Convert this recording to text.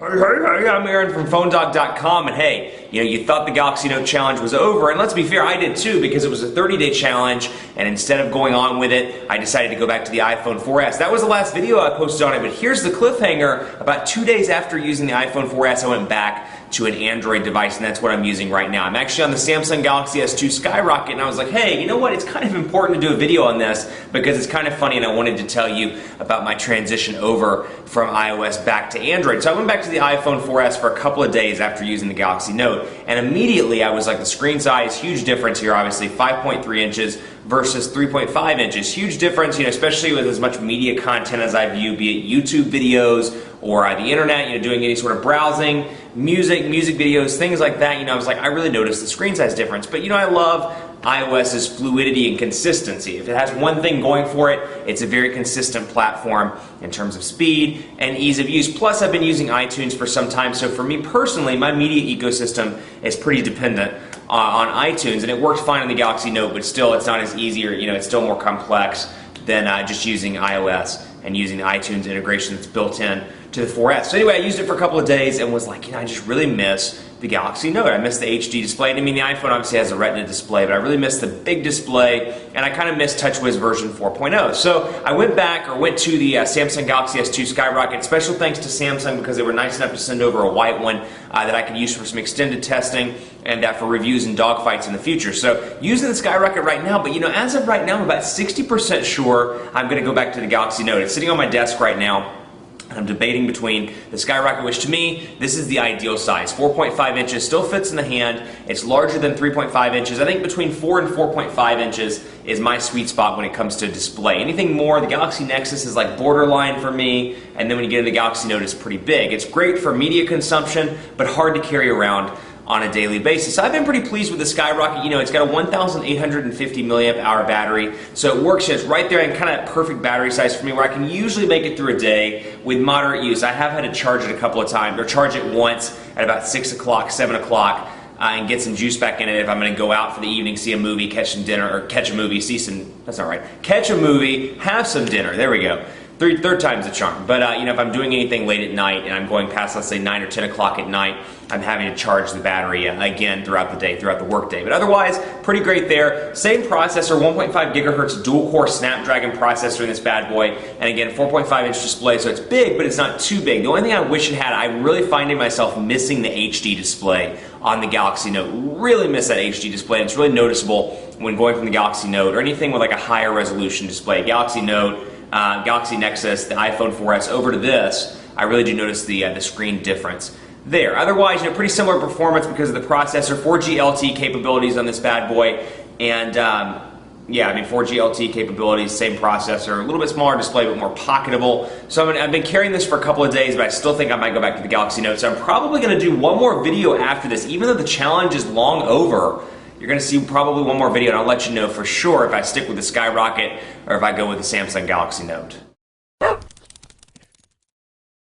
Hey, I'm Aaron from PhoneDog.com, and hey, you thought the Galaxy Note challenge was over, and let's be fair, I did too, because it was a 30-day challenge, and instead of going on with it, I decided to go back to the iPhone 4S. That was the last video I posted on it, but here's the cliffhanger. About 2 days after using the iPhone 4S, I went back to an Android device, and that's what I'm using right now. I'm actually on the Samsung Galaxy S2 Skyrocket, and I was like, hey, you know what? It's kind of important to do a video on this because it's kind of funny, and I wanted to tell you about my transition over from iOS back to Android. So I went back to the iPhone 4S for a couple of days after using the Galaxy Note, and immediately I was like, the screen size, huge difference here, obviously, 5.3 inches versus 3.5 inches. Huge difference, especially with as much media content as I view, be it YouTube videos or the internet, doing any sort of browsing, music videos, things like that. I was like, I really noticed the screen size difference. But I love iOS's fluidity and consistency. If it has one thing going for it, it's a very consistent platform in terms of speed and ease of use. Plus, I've been using iTunes for some time, so for me personally, my media ecosystem is pretty dependent on iTunes, and it works fine on the Galaxy Note, but still, it's not as easy, or it's still more complex than just using iOS and using the iTunes integration that's built in to the 4S. So anyway, I used it for a couple of days and was like, I just really miss the Galaxy Note. I miss the HD display. I mean, the iPhone obviously has a Retina display, but I really miss the big display, and I kind of miss TouchWiz version 4.0. So I went to the Samsung Galaxy S2 Skyrocket. Special thanks to Samsung because they were nice enough to send over a white one that I could use for some extended testing and for reviews and dogfights in the future. So using the Skyrocket right now, but as of right now, I'm about 60% sure I'm going to go back to the Galaxy Note. It's sitting on my desk right now. I'm debating between the Skyrocket, which to me, this is the ideal size. 4.5 inches, still fits in the hand. It's larger than 3.5 inches. I think between 4 and 4.5 inches is my sweet spot when it comes to display. Anything more, the Galaxy Nexus is like borderline for me, and then when you get into the Galaxy Note, it's pretty big. It's great for media consumption, but hard to carry around on a daily basis. So I've been pretty pleased with the Skyrocket. It's got a 1,850 milliamp hour battery, so it works. It's right there and kind of perfect battery size for me, where I can usually make it through a day with moderate use. I have had to charge it a couple of times, or charge it once at about 6 o'clock, 7 o'clock, and get some juice back in it if I'm going to go out for the evening, see a movie, catch some dinner, or catch a movie, that's not right, catch a movie, have some dinner, there we go. Third time's the charm. But if I'm doing anything late at night and I'm going past, let's say 9 or 10 o'clock at night, I'm having to charge the battery again throughout the day, throughout the workday. But otherwise, pretty great there. Same processor, 1.5 gigahertz dual-core Snapdragon processor in this bad boy. And again, 4.5 inch display, so it's big, but it's not too big. The only thing I wish it had, I'm really finding myself missing the HD display on the Galaxy Note. Really miss that HD display. It's really noticeable when going from the Galaxy Note or anything with like a higher resolution display. Galaxy Note, Galaxy Nexus, the iPhone 4S over to this, I really do notice the screen difference there. Otherwise, pretty similar performance because of the processor, 4G LTE capabilities on this bad boy, and 4G LTE capabilities, same processor, a little bit smaller display, but more pocketable. So I've been carrying this for a couple of days, but I still think I might go back to the Galaxy Note. So I'm probably going to do one more video after this, even though the challenge is long over. You're going to see probably one more video, and I'll let you know for sure if I stick with the Skyrocket or if I go with the Samsung Galaxy Note.